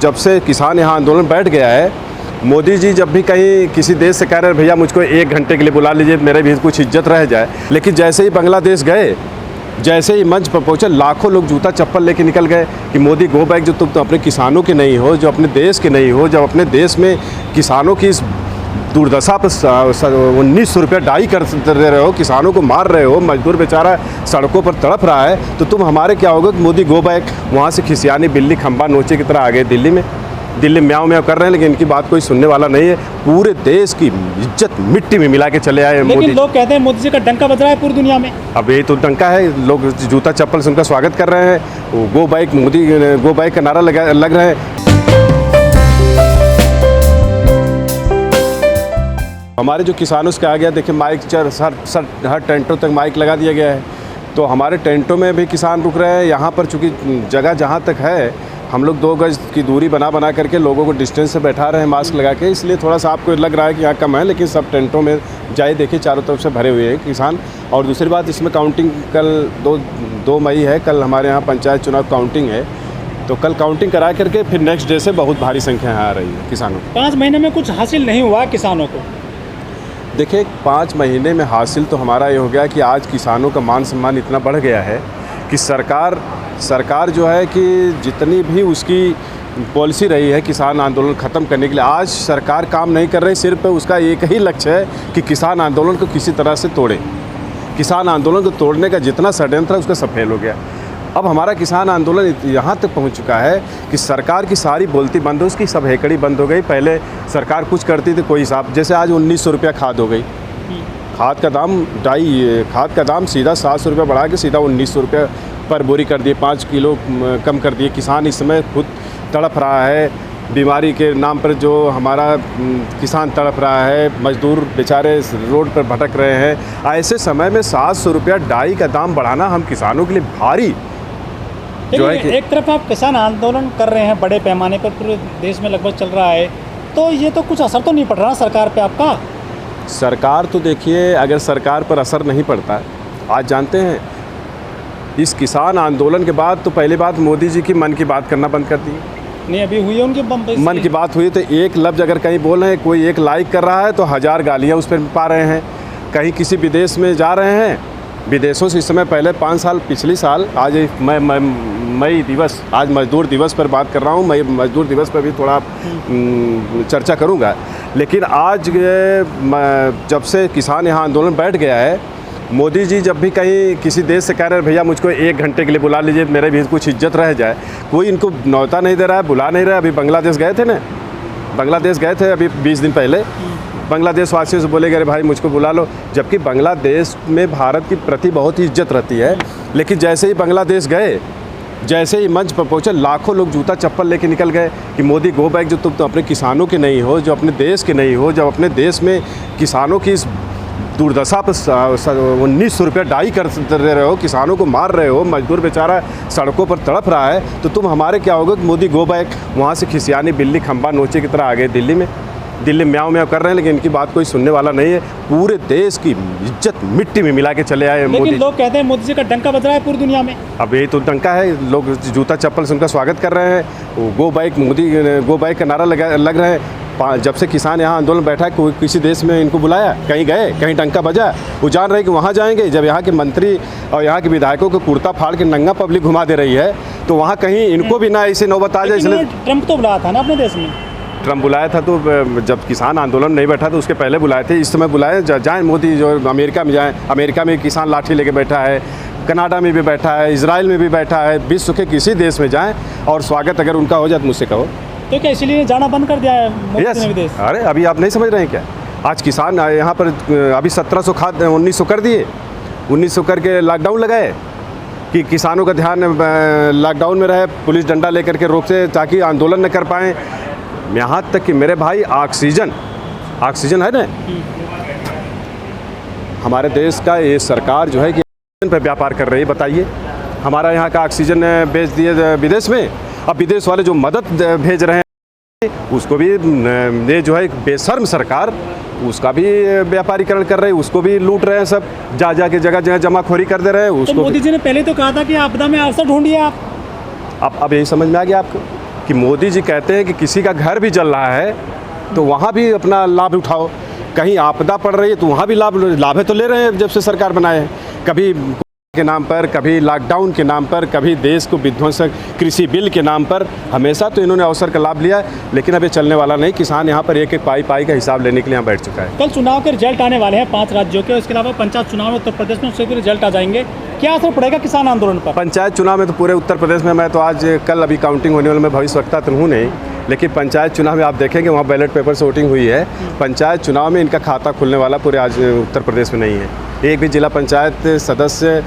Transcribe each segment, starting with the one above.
जब से किसान यहाँ आंदोलन बैठ गया है, मोदी जी जब भी कहीं किसी देश से कह रहे हैं भैया मुझको 1 घंटे के लिए बुला लीजिए, मेरे भी कुछ इज्जत रह जाए, लेकिन जैसे ही बांग्लादेश गए, जैसे ही मंच पर पहुँचे, लाखों लोग जूता चप्पल लेके निकल गए कि मोदी गो बैक, जो तुम तो अपने किसानों के नहीं हो, जो अपने देश के नहीं हो, जब अपने देश में किसानों की इस दुर्दशा पर 1900 रुपया डाई कर दे रहे हो, किसानों को मार रहे हो, मजदूर बेचारा सड़कों पर तड़प रहा है, तो तुम हमारे क्या होगा कि मोदी गो बैक। वहाँ से खिसियानी बिल्ली खंबा नोचे की तरह आ गए दिल्ली में। दिल्ली म्याऊं म्याऊं कर रहे हैं, लेकिन इनकी बात कोई सुनने वाला नहीं है। पूरे देश की इज्जत मिट्टी में मिला के चले आए मोदी। लेकिन लोग कहते हैं मोदी जी का डंका बज रहा है पूरी दुनिया में। अब यही तो डंका है, लोग जूता चप्पल से उनका स्वागत कर रहे हैं, go back Modi go back का नारा लग रहे हैं। हमारे जो किसानों से कहा गया, देखिए माइक हर टेंटों तक माइक लगा दिया गया है, तो हमारे टेंटों में भी किसान रुक रहे हैं। यहाँ पर चूँकि जगह जहाँ तक है, हम लोग 2 गज की दूरी बना करके लोगों को डिस्टेंस से बैठा रहे हैं मास्क लगा के, इसलिए थोड़ा सा आपको लग रहा है कि यहाँ कम है, लेकिन सब टेंटों में जाए देखिए चारों तरफ से भरे हुए हैं किसान। और दूसरी बात, इसमें काउंटिंग कल 2 मई है, कल हमारे यहाँ पंचायत चुनाव काउंटिंग है, तो कल काउंटिंग करा करके फिर नेक्स्ट डे से बहुत भारी संख्या आ रही है किसानों की। 5 महीने में कुछ हासिल नहीं हुआ किसानों को। देखिए 5 महीने में हासिल तो हमारा ये हो गया कि आज किसानों का मान सम्मान इतना बढ़ गया है कि सरकार जो है कि जितनी भी उसकी पॉलिसी रही है किसान आंदोलन ख़त्म करने के लिए, आज सरकार काम नहीं कर रही। सिर्फ उसका एक ही लक्ष्य है कि किसान आंदोलन को किसी तरह से तोड़े। किसान आंदोलन को तोड़ने का जितना षड्यंत्र है उसका सफल हो गया। अब हमारा किसान आंदोलन यहाँ तक पहुँच चुका है कि सरकार की सारी बोलती बंद हो, उसकी सब हेकड़ी बंद हो गई। पहले सरकार कुछ करती थी कोई हिसाब, जैसे आज 1900 रुपया खाद हो गई, खाद का दाम सीधा 700 रुपया बढ़ा के सीधा 1900 रुपया पर बोरी कर दिए, 5 किलो कम कर दिए। किसान इस समय खुद तड़प रहा है, बीमारी के नाम पर जो हमारा किसान तड़प रहा है, मजदूर बेचारे रोड पर भटक रहे हैं। ऐसे समय में 700 रुपया डाई का दाम बढ़ाना हम किसानों के लिए भारी जो है कि एक तरफ आप किसान आंदोलन कर रहे हैं बड़े पैमाने पर, पूरे देश में लगभग चल रहा है, तो ये तो कुछ असर तो नहीं पड़ रहा सरकार पे आपका? सरकार तो देखिए, अगर सरकार पर असर नहीं पड़ता, आज जानते हैं इस किसान आंदोलन के बाद तो पहली बात मोदी जी की मन की बात करना बंद कर दी। नहीं, अभी हुई है उनकी मन की बात हुई तो एक लफ्ज़ अगर कहीं बोल रहे हैं, कोई एक लाइक कर रहा है तो 1000 गालियाँ उस पर पा रहे हैं। कहीं किसी विदेश में जा रहे हैं, विदेशों से इस समय पहले 5 साल पिछले साल, आज मई दिवस, आज मजदूर दिवस पर बात कर रहा हूँ, मैं मजदूर दिवस पर भी थोड़ा चर्चा करूँगा। लेकिन आज जब से किसान यहाँ आंदोलन बैठ गया है, मोदी जी जब भी कहीं किसी देश से कह रहे हैं भैया मुझको 1 घंटे के लिए बुला लीजिए, मेरे भी कुछ इज्जत रह जाए, कोई इनको न्योता नहीं दे रहा है, बुला नहीं रहा है। अभी बांग्लादेश गए थे ना, बांग्लादेश गए थे अभी 20 दिन पहले, बांग्लादेश वासियों से बोले गए भाई मुझको बुला लो, जबकि बांग्लादेश में भारत की प्रति बहुत ही इज्जत रहती है। लेकिन जैसे ही बांग्लादेश गए, जैसे ही मंच पर पहुँचे, लाखों लोग जूता चप्पल लेके निकल गए कि मोदी गो बैक, जो तुम तो अपने किसानों के नहीं हो, जो अपने देश के नहीं हो, जब अपने देश में किसानों की इस दुर्दशा पर 1900 रुपया डाई कर दे रहे हो, किसानों को मार रहे हो, मजदूर बेचारा सड़कों पर तड़प रहा है, तो तुम हमारे क्या होगा कि मोदी गो बैक। वहाँ से खिसियानी बिल्ली खंबा नोचे की तरह आ गए दिल्ली में। दिल्ली म्याऊं म्याऊं कर रहे हैं, लेकिन इनकी बात कोई सुनने वाला नहीं है। पूरे देश की इज्जत मिट्टी में मिला के चले आए मोदी। लेकिन लोग कहते हैं मोदी जी का डंका बज रहा है पूरी दुनिया में। अब यही तो डंका है, लोग जूता चप्पल से उनका स्वागत कर रहे हैं, go back Modi go back का नारा लग रहे हैं। जब से किसान यहाँ आंदोलन बैठा है, कोई किसी देश में इनको बुलाया, कहीं गए, कहीं डंका बजा, वो जान रहे कि वहाँ जाएंगे। जब यहाँ के मंत्री और यहाँ के विधायकों को कुर्ता फाड़ के नंगा पब्लिक घुमा दे रही है, तो वहाँ कहीं इनको भी ना ऐसे नौबत आ जाए। इसलिए ट्रम्प तो बुलाया था ना अपने देश में, ट्रम्प बुलाया था, तो जब किसान आंदोलन नहीं बैठा तो उसके पहले बुलाए थे। इस समय बुलाए जाएँ मोदी, जो अमेरिका में जाएँ, अमेरिका में किसान लाठी लेके बैठा है, कनाडा में भी बैठा है, इजराइल में भी बैठा है, विश्व के किसी देश में जाएँ और स्वागत अगर उनका हो जाए तो मुझसे कहो। तो क्या इसीलिए जाना बंद कर दिया है मोदी ने विदेश? अरे अभी आप नहीं समझ रहे हैं क्या? आज किसान यहाँ पर अभी 1700 खाद 1900 कर दिए, 1900 करके लॉकडाउन लगाए कि किसानों का ध्यान लॉकडाउन में रहे, पुलिस डंडा लेकर के रोकते ताकि आंदोलन न कर पाएँ। यहाँ तक कि मेरे भाई ऑक्सीजन है ना, हमारे देश का ये सरकार जो है कि ऑक्सीजन पर व्यापार कर रही है। बताइए, हमारा यहाँ का ऑक्सीजन बेच दिए विदेश में। अब विदेश वाले जो मदद भेज रहे हैं उसको भी ये जो है बेशर्म सरकार, उसका भी व्यापारीकरण कर रहे हैं, उसको भी लूट रहे हैं, सब जा के जगह जमाखोरी कर दे रहे हैं उसको। तो मोदी जी ने पहले तो कहा था कि आपदा में अवसर ढूंढिए आप। अब यही समझ में आ गया आपको? कि मोदी जी कहते हैं कि किसी का घर भी जल रहा है तो वहाँ भी अपना लाभ उठाओ, कहीं आपदा पड़ रही है तो वहाँ भी लाभ तो ले रहे हैं जब से सरकार बनाए हैं। कभी के नाम पर, कभी लॉकडाउन के नाम पर, कभी देश को विध्वंसक कृषि बिल के नाम पर, हमेशा तो इन्होंने अवसर का लाभ लिया है, लेकिन अब ये चलने वाला नहीं। किसान यहाँ पर एक एक पाई का हिसाब लेने के लिए यहाँ बैठ चुका है। कल चुनाव के रिजल्ट आने वाले हैं 5 राज्यों के, इसके अलावा पंचायत चुनाव में उत्तर प्रदेश में उसके भी रिजल्ट आ जाएंगे, क्या असर पड़ेगा किसान आंदोलन पर? पंचायत चुनाव में तो पूरे उत्तर प्रदेश में, मैं तो आज कल अभी काउंटिंग होने वाला, मैं भविष्यवक्ता तो हूँ नहीं, लेकिन पंचायत चुनाव में आप देखेंगे वहाँ बैलेट पेपर से वोटिंग हुई है। पंचायत चुनाव में इनका खाता खुलने वाला पूरे आज उत्तर प्रदेश में नहीं है। एक भी जिला पंचायत सदस्य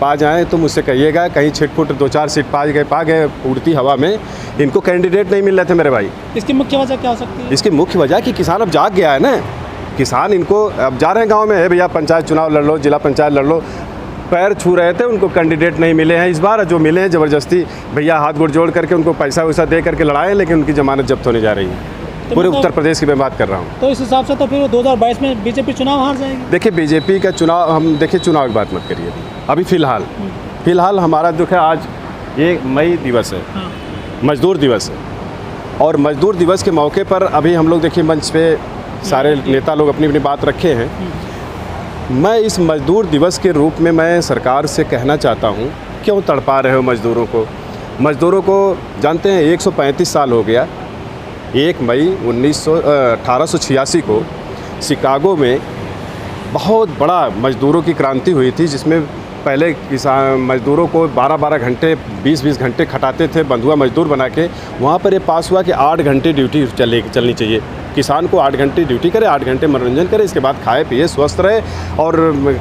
पा जाएँ तो मुझसे कहिएगा, कहीं छिटपुट 2-4 सीट पा गए उड़ती हवा में, इनको कैंडिडेट नहीं मिल रहे थे मेरे भाई। इसकी मुख्य वजह क्या हो सकती है? इसकी मुख्य वजह कि किसान अब जाग गया है ना। किसान इनको अब जा रहे हैं गाँव में, है भैया पंचायत चुनाव लड़ लो, जिला पंचायत लड़ लो, पैर छू रहे थे, उनको कैंडिडेट नहीं मिले हैं। इस बार जो मिले हैं ज़बरदस्ती भैया हाथ गोड़ जोड़ करके उनको पैसा वैसा दे करके लड़ाए, लेकिन उनकी जमानत जब्त होने जा रही है। तो पूरे उत्तर प्रदेश की मैं बात कर रहा हूँ। तो इस हिसाब से तो फिर 2022 में बीजेपी चुनाव हार जाएगी। देखिए बीजेपी का चुनाव, हम देखिए चुनाव की बात मत करिए अभी फ़िलहाल हमारा जो है आज ये मई दिवस है, मजदूर दिवस है, और मजदूर दिवस के मौके पर अभी हम लोग देखिए मंच पे सारे नेता लोग अपनी अपनी बात रखे हैं। मैं इस मजदूर दिवस के रूप में मैं सरकार से कहना चाहता हूँ, क्यों तड़पा रहे हो मज़दूरों को? मज़दूरों को जानते हैं 135 साल हो गया। 1 मई 1886 को शिकागो में बहुत बड़ा मज़दूरों की क्रांति हुई थी, जिसमें पहले किसान मज़दूरों को 12-12 घंटे 20-20 घंटे खटाते थे बंधुआ मज़दूर बना के। वहाँ पर ये पास हुआ कि 8 घंटे ड्यूटी चलनी चाहिए। किसान को 8 घंटे ड्यूटी करे, 8 घंटे मनोरंजन करे, इसके बाद खाए पिए स्वस्थ रहे और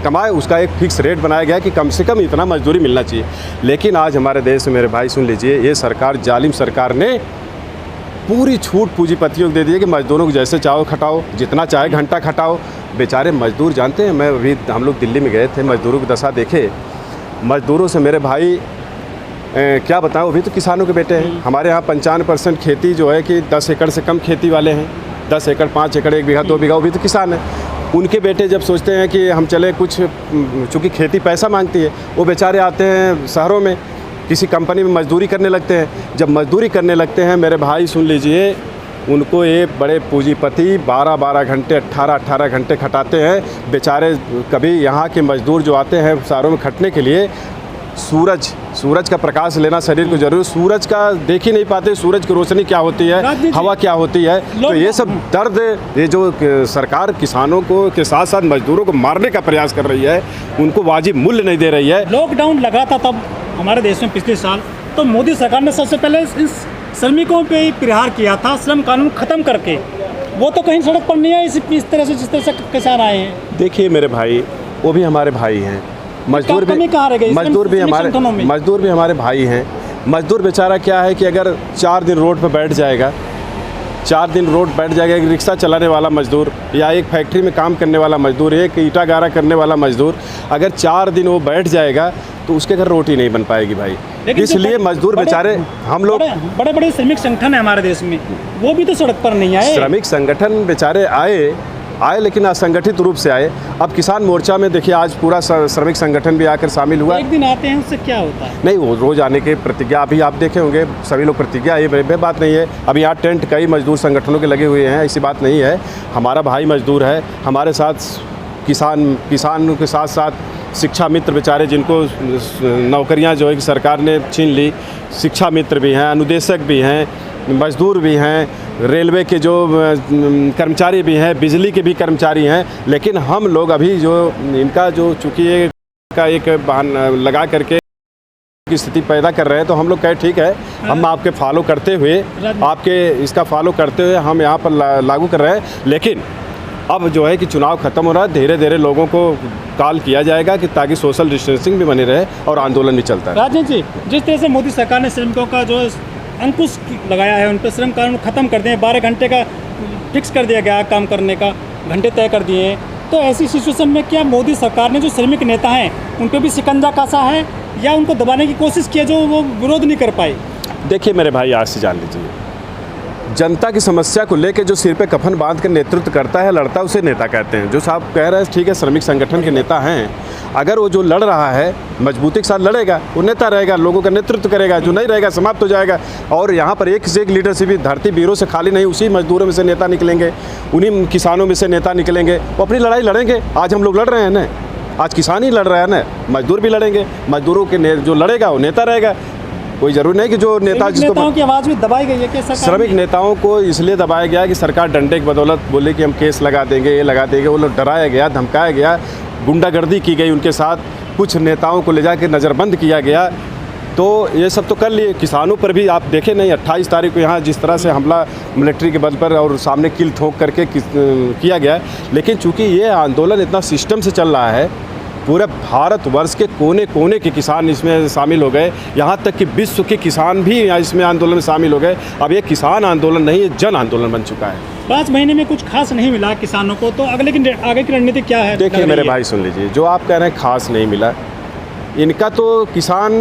कमाए। उसका एक फिक्स रेट बनाया गया कि कम से कम इतना मजदूरी मिलना चाहिए। लेकिन आज हमारे देश में मेरे भाई सुन लीजिए, ये सरकार, जालिम सरकार ने पूरी छूट पूंजीपतियों को दे दी है कि मज़दूरों को जैसे चाहो खटाओ, जितना चाहे घंटा खटाओ। बेचारे मज़दूर जानते हैं, मैं अभी हम लोग दिल्ली में गए थे, मज़दूरों की दशा देखे। मज़दूरों से मेरे भाई क्या बताऊँ, अभी तो किसानों के बेटे हैं। हमारे यहाँ 55% खेती जो है कि 10 एकड़ से कम खेती वाले हैं। 10 एकड़ 5 एकड़ 1 बीघा 2 बीघा वो भी तो किसान है। उनके बेटे जब सोचते हैं कि हम चले कुछ, चूँकि खेती पैसा मांगती है, वो बेचारे आते हैं शहरों में किसी कंपनी में मजदूरी करने लगते हैं। जब मजदूरी करने लगते हैं मेरे भाई सुन लीजिए, उनको ये बड़े पूंजीपति 12-12 घंटे 18-18 घंटे खटाते हैं बेचारे। कभी यहाँ के मज़दूर जो आते हैं शहरों में खटने के लिए, सूरज का प्रकाश लेना शरीर को जरूर, सूरज का देख ही नहीं पाते, सूरज की रोशनी क्या होती है, हवा क्या होती है। तो ये सब दर्द, ये जो सरकार किसानों को के साथ साथ मजदूरों को मारने का प्रयास कर रही है, उनको वाजिब मूल्य नहीं दे रही है। लॉकडाउन लगा था तब हमारे देश में पिछले साल, तो मोदी सरकार ने सबसे पहले इस श्रमिकों पे ही प्रहार किया था, श्रम कानून ख़त्म करके। वो तो कहीं सड़क पर नहीं है इस तरह से जिस तरह से किसान आए हैं। देखिए मेरे भाई, वो भी हमारे भाई हैं, मजदूर भी हमारे भाई हैं। मजदूर बेचारा क्या है कि अगर 4 दिन रोड पर बैठ जाएगा, 4 दिन रोड बैठ जाएगा, एक रिक्शा चलाने वाला मजदूर या एक फैक्ट्री में काम करने वाला मजदूर, एक ईटा गारा करने वाला मजदूर, अगर 4 दिन वो बैठ जाएगा तो उसके घर रोटी नहीं बन पाएगी भाई। इसलिए मजदूर बेचारे, हम लोग बड़े श्रमिक संगठन है हमारे देश में, वो भी तो सड़क पर नहीं आए। श्रमिक संगठन बेचारे आए लेकिन असंगठित रूप से आए। अब किसान मोर्चा में देखिए आज पूरा श्रमिक संगठन भी आकर शामिल हुआ। एक दिन आते हैं, उससे क्या होता है? नहीं, वो रोज़ आने के प्रतिज्ञा, अभी आप देखे होंगे सभी लोग प्रतिज्ञा, ये बात नहीं है। अभी यहाँ टेंट कई मजदूर संगठनों के लगे हुए हैं, ऐसी बात नहीं है। हमारा भाई मजदूर है, हमारे साथ किसान के साथ साथ शिक्षा मित्र बेचारे, जिनको नौकरियाँ जो है कि सरकार ने छीन ली, शिक्षा मित्र भी हैं, अनुदेशक भी हैं, मजदूर भी हैं, रेलवे के जो कर्मचारी भी हैं, बिजली के भी कर्मचारी हैं। लेकिन हम लोग अभी जो इनका जो चूँकि का एक बहाना लगा करके की स्थिति पैदा कर रहे हैं, तो हम लोग कहे ठीक है, हम आपके फॉलो करते हुए, आपके इसका फॉलो करते हुए हम यहाँ पर लागू कर रहे हैं। लेकिन अब जो है कि चुनाव खत्म हो रहा है, धीरे धीरे लोगों को कॉल किया जाएगा कि ताकि सोशल डिस्टेंसिंग भी बनी रहे और आंदोलन भी चलता है। राजन जी, जिस तरह से मोदी सरकार ने श्रमिकों का जो अंकुश लगाया है, उन पर श्रम कानून ख़त्म कर दिए, 12 घंटे का फिक्स कर दिया गया काम करने का, घंटे तय कर दिए हैं, तो ऐसी सिचुएशन में क्या मोदी सरकार ने जो श्रमिक नेता हैं उन पर भी शिकंजा कसा है या उनको दबाने की कोशिश की है जो वो विरोध नहीं कर पाए? देखिए मेरे भाई, आज से जान लीजिए, जनता की समस्या को लेकर जो सिर पे कफन बांध कर नेतृत्व करता है, लड़ता है, उसे नेता कहते हैं। जो साहब कह रहे हैं ठीक है, श्रमिक संगठन के नेता हैं, अगर वो जो लड़ रहा है मजबूती के साथ लड़ेगा, वो नेता रहेगा, लोगों का नेतृत्व करेगा। जो नहीं रहेगा समाप्त हो जाएगा। और यहाँ पर एक से एक लीडरशिप भी धरती वीरों से खाली नहीं, उसी मजदूरों में से नेता निकलेंगे, उन्हीं किसानों में से नेता निकलेंगे। वो अपनी लड़ाई लड़ेंगे। आज हम लोग लड़ रहे हैं ना, आज किसान ही लड़ रहा है ना, मजदूर भी लड़ेंगे। मजदूरों के जो लड़ेगा वो नेता रहेगा। कोई जरूरी नहीं कि जो नेता नेताओं की आवाज़ भी दबाई गई है कि सरकार श्रमिक नेताओं को इसलिए दबाया गया कि सरकार डंडे की बदौलत बोले कि हम केस लगा देंगे, ये लगा देंगे। वो लोग डराया गया, धमकाया गया, गुंडागर्दी की गई उनके साथ, कुछ नेताओं को ले जाकर नज़रबंद किया गया। तो ये सब तो कर लिए। किसानों पर भी आप देखें नहीं, 28 तारीख को यहाँ जिस तरह से हमला मिलिट्री के बल पर और सामने किल ठोक करके किया गया। लेकिन चूँकि ये आंदोलन इतना सिस्टम से चल रहा है, पूरे भारतवर्ष के कोने कोने के किसान इसमें शामिल हो गए, यहाँ तक कि विश्व के किसान भी इसमें आंदोलन में शामिल हो गए। अब ये किसान आंदोलन नहीं, ये जन आंदोलन बन चुका है। 5 महीने में कुछ खास नहीं मिला किसानों को, तो आगे की रणनीति क्या है? देखिए मेरे भाई, सुन लीजिए, जो आप कह रहे हैं खास नहीं मिला, इनका तो किसान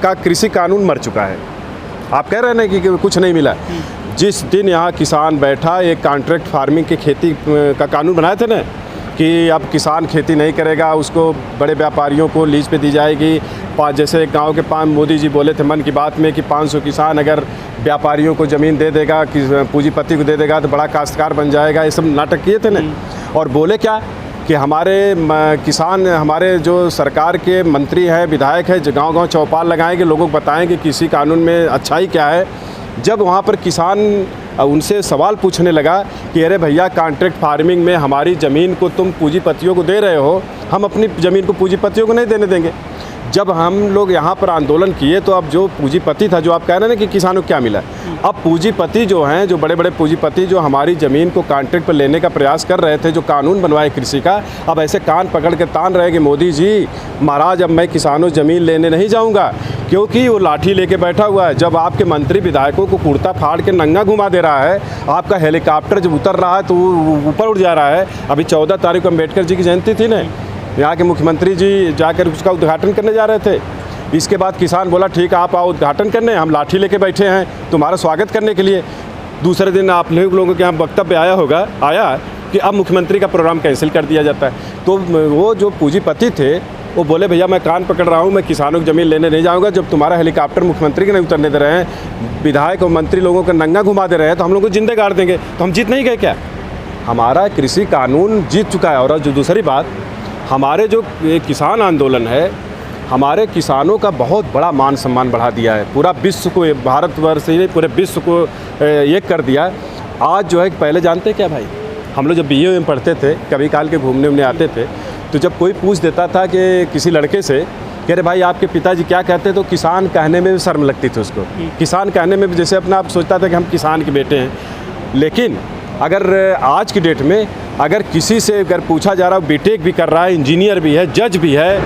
का कृषि कानून मर चुका है। आप कह रहे हैं ना कि कुछ नहीं मिला। जिस दिन यहाँ किसान बैठा, एक कॉन्ट्रैक्ट फार्मिंग के खेती का कानून बनाए थे ना, कि अब किसान खेती नहीं करेगा, उसको बड़े व्यापारियों को लीज पे दी जाएगी। जैसे गांव के 5 मोदी जी बोले थे मन की बात में कि 500 किसान अगर व्यापारियों को ज़मीन दे देगा, कि पूंजीपति को दे देगा तो बड़ा काश्तकार बन जाएगा। ये सब नाटक किए थे ना। और बोले क्या कि हमारे किसान, हमारे जो सरकार के मंत्री हैं, विधायक हैं, गांव-गांव चौपाल लगाएंगे, लोगों को बताएंगे किसी कानून में अच्छाई क्या है। जब वहाँ पर किसान उनसे सवाल पूछने लगा कि अरे भैया, कॉन्ट्रैक्ट फार्मिंग में हमारी ज़मीन को तुम पूंजीपतियों को दे रहे हो, हम अपनी ज़मीन को पूंजीपतियों को नहीं देने देंगे। जब हम लोग यहाँ पर आंदोलन किए तो अब जो पूंजीपति था, जो आप कह रहे हैं ना कि किसानों को क्या मिला, अब पूंजीपति जो हैं, जो बड़े बड़े पूंजीपति जो हमारी ज़मीन को कॉन्ट्रैक्ट पर लेने का प्रयास कर रहे थे, जो कानून बनवाए कृषि का, अब ऐसे कान पकड़ के तान रहे कि मोदी जी महाराज, अब मैं किसानों ज़मीन लेने नहीं जाऊँगा, क्योंकि वो लाठी लेके बैठा हुआ है। जब आपके मंत्री विधायकों को कुर्ता फाड़ के नंगा घुमा दे रहा है, आपका हेलीकॉप्टर जब उतर रहा है तो वो ऊपर उड़ जा रहा है। अभी 14 तारीख को अम्बेडकर जी की जयंती थी ना, यहाँ के मुख्यमंत्री जी जाकर उसका उद्घाटन करने जा रहे थे। इसके बाद किसान बोला ठीक है, आप आओ उद्घाटन करने, हम लाठी लेके बैठे हैं तुम्हारा स्वागत करने के लिए। दूसरे दिन आप लोगों के यहाँ वक्तव्य आया कि अब मुख्यमंत्री का प्रोग्राम कैंसिल कर दिया जाता है। तो वो जो पूंजीपति थे वो बोले भैया मैं कान पकड़ रहा हूँ, मैं किसानों की ज़मीन लेने नहीं जाऊँगा। जब तुम्हारा हेलीकॉप्टर मुख्यमंत्री के नहीं उतरने दे रहे हैं, विधायक और मंत्री लोगों को नंगा घुमा दे रहे हैं, तो हम लोग को जिंदे गाड़ देंगे। तो हम जीत नहीं गए क्या? हमारा कृषि कानून जीत चुका है। और जो दूसरी बात, हमारे जो किसान आंदोलन है, हमारे किसानों का बहुत बड़ा मान सम्मान बढ़ा दिया है। पूरा विश्व को, भारतवर्ष से पूरे विश्व को एक कर दिया। आज जो है, पहले जानते क्या भाई, हम लोग जब BA में पढ़ते थे, कभी काल के घूमने आते थे, तो जब कोई पूछ देता था कि किसी लड़के से कि अरे भाई आपके पिताजी क्या कहते, तो किसान कहने में भी शर्म लगती थी उसको। किसान कहने में भी जैसे अपना आप सोचता था कि हम किसान के बेटे हैं। लेकिन अगर आज की डेट में अगर किसी से अगर पूछा जा रहा है, बीटेक भी कर रहा है, इंजीनियर भी है, जज भी है,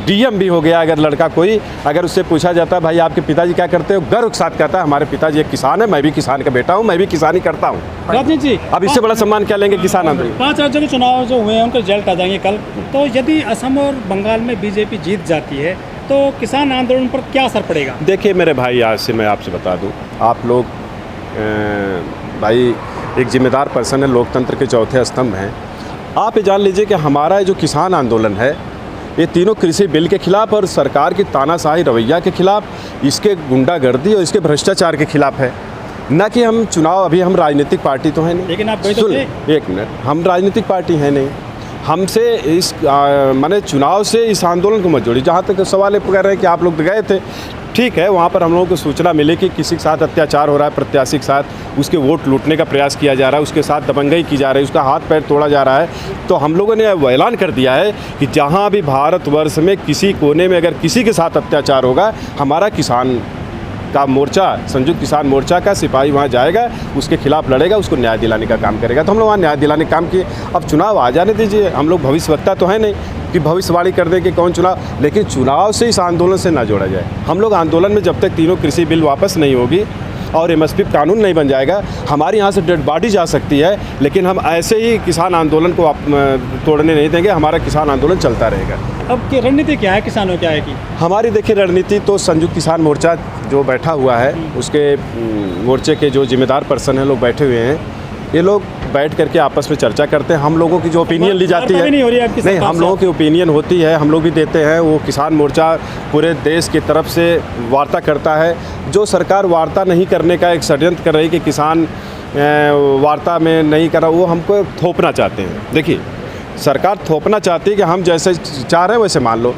DM भी हो गया, अगर लड़का कोई, अगर उससे पूछा जाता है भाई आपके पिताजी क्या करते हो, गर्व के साथ कहता है हमारे पिताजी एक किसान है, मैं भी किसान का बेटा हूँ, मैं भी किसानी करता हूँ। राजनीति जी, अब इससे बड़ा सम्मान क्या लेंगे किसान आंदोलन? 5 राज्यों के चुनाव जो हुए हैं उनके रिजल्ट आ जाएंगे कल। तो यदि असम और बंगाल में बीजेपी जीत जाती है तो किसान आंदोलन पर क्या असर पड़ेगा? देखिए मेरे भाई, आज से मैं आपसे बता दूँ, आप लोग भाई एक जिम्मेदार पर्सन है, लोकतंत्र के चौथे स्तंभ हैं। आप ये जान लीजिए कि हमारा जो किसान आंदोलन है, ये तीनों कृषि बिल के खिलाफ और सरकार की तानाशाही रवैया के खिलाफ, इसके गुंडागर्दी और इसके भ्रष्टाचार के खिलाफ है। न कि हम चुनाव, अभी हम राजनीतिक पार्टी तो हैं नहीं, लेकिन आप सुन एक मिनट, हम राजनीतिक पार्टी हैं नहीं। हमसे इस माने चुनाव से इस आंदोलन को मत जोड़िए। जहाँ तक सवाल ये कह रहे हैं कि आप लोग गए थे, ठीक है, वहाँ पर हम लोगों को सूचना मिली कि किसी के साथ अत्याचार हो रहा है, प्रत्याशी के साथ, उसके वोट लूटने का प्रयास किया जा रहा है, उसके साथ दबंगई की जा रही है, उसका हाथ पैर तोड़ा जा रहा है। तो हम लोगों ने वो ऐलान कर दिया है कि जहाँ भी भारतवर्ष में किसी कोने में अगर किसी के साथ अत्याचार होगा, हमारा किसान का मोर्चा, संयुक्त किसान मोर्चा का सिपाही वहाँ जाएगा, उसके खिलाफ लड़ेगा, उसको न्याय दिलाने का काम करेगा। तो हम लोग वहाँ न्याय दिलाने का काम किए। अब चुनाव आ जाने दीजिए, हम लोग भविष्यवक्ता तो है नहीं कि भविष्यवाणी कर दें कि कौन चुनाव, लेकिन चुनाव से इस आंदोलन से ना जोड़ा जाए। हम लोग आंदोलन में जब तक तीनों कृषि बिल वापस नहीं होगी, और एमएसपी कानून नहीं बन जाएगा, हमारे यहाँ से डेड बॉडी जा सकती है, लेकिन हम ऐसे ही किसान आंदोलन को तोड़ने नहीं देंगे। हमारा किसान आंदोलन चलता रहेगा। अब की रणनीति क्या है किसानों क्या है की? हमारी देखिए रणनीति तो संयुक्त किसान मोर्चा जो बैठा हुआ है, उसके मोर्चे के जो जिम्मेदार पर्सन हैं, लोग बैठे हुए हैं, ये लोग बैठ करके आपस में चर्चा करते हैं। हम लोगों की जो ओपिनियन ली जाती है, नहीं हो रही है आपकी नहीं, सरकार हम से? लोगों की ओपिनियन होती है, हम लोग भी देते हैं। वो किसान मोर्चा पूरे देश की तरफ से वार्ता करता है। जो सरकार वार्ता नहीं करने का एक षड्यंत्र कर रही कि किसान वार्ता में नहीं कर रहा, वो हमको थोपना चाहते हैं। देखिए, सरकार थोपना चाहती है कि हम जैसे चाह रहे हैं वैसे मान लो।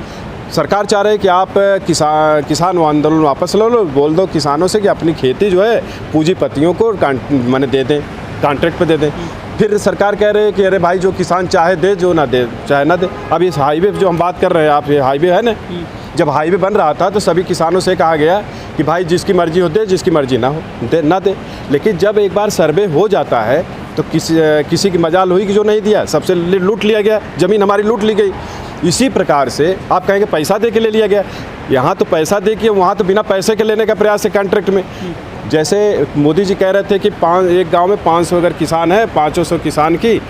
सरकार चाह रही है कि आप किसान आंदोलन वापस लो, बोल दो किसानों से कि अपनी खेती जो है पूंजीपतियों को माने दे दें, कॉन्ट्रैक्ट पे दे दें। फिर सरकार कह रहे है कि अरे भाई जो किसान चाहे दे, जो ना दे चाहे ना दे। अब इस हाईवे जो हम बात कर रहे हैं, आप ये हाईवे है ना, जब हाईवे बन रहा था तो सभी किसानों से कहा गया कि भाई जिसकी मर्जी हो दे, जिसकी मर्जी ना हो दे ना दे। लेकिन जब एक बार सर्वे हो जाता है तो किसी की मजाल हुई कि जो नहीं दिया, सबसे लूट लिया गया, ज़मीन हमारी लूट ली गई। इसी प्रकार से आप कहेंगे पैसा दे के ले लिया गया, यहाँ तो पैसा दे के, वहाँ तो बिना पैसे के लेने का प्रयास है कॉन्ट्रैक्ट में। जैसे मोदी जी कह रहे थे कि एक गांव में 500 अगर किसान है, 500 किसान की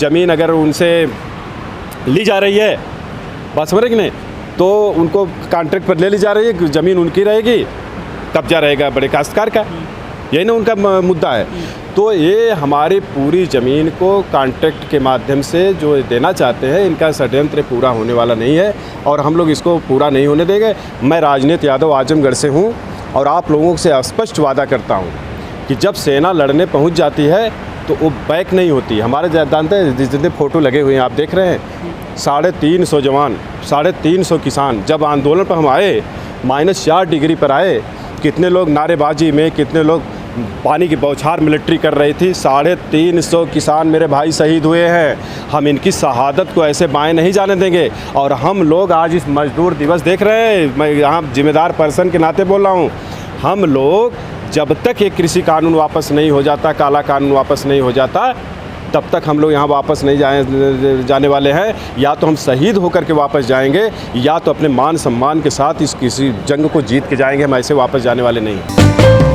ज़मीन अगर उनसे ली जा रही है, बात समझ रहे कि नहीं, तो उनको कॉन्ट्रैक्ट पर ले ली जा रही है, ज़मीन उनकी रहेगी, कब्जा रहेगा बड़े काश्तकार का, यही ना उनका मुद्दा है। तो ये हमारी पूरी ज़मीन को कॉन्ट्रैक्ट के माध्यम से जो देना चाहते हैं, इनका षड्यंत्र पूरा होने वाला नहीं है और हम लोग इसको पूरा नहीं होने देंगे। मैं राजनीति यादव आजमगढ़ से हूँ और आप लोगों से स्पष्ट वादा करता हूँ कि जब सेना लड़ने पहुँच जाती है तो वो बैक नहीं होती। हमारे जानते हैं जितने फ़ोटो लगे हुए हैं आप देख रहे हैं, 350 जवान, 350 किसान, जब आंदोलन पर हम आए -4 डिग्री पर आए, कितने लोग नारेबाजी में, कितने लोग पानी की बौछार मिलिट्री कर रही थी। 350 किसान मेरे भाई शहीद हुए हैं। हम इनकी शहादत को ऐसे बाएं नहीं जाने देंगे। और हम लोग आज इस मजदूर दिवस देख रहे हैं, मैं यहाँ जिम्मेदार पर्सन के नाते बोल रहा हूँ, हम लोग जब तक ये कृषि कानून वापस नहीं हो जाता, काला कानून वापस नहीं हो जाता, तब तक हम लोग यहाँ वापस नहीं जाने वाले हैं। या तो हम शहीद होकर के वापस जाएंगे, या तो अपने मान सम्मान के साथ इस किसी जंग को जीत के जाएंगे। हम ऐसे वापस जाने वाले नहीं हैं।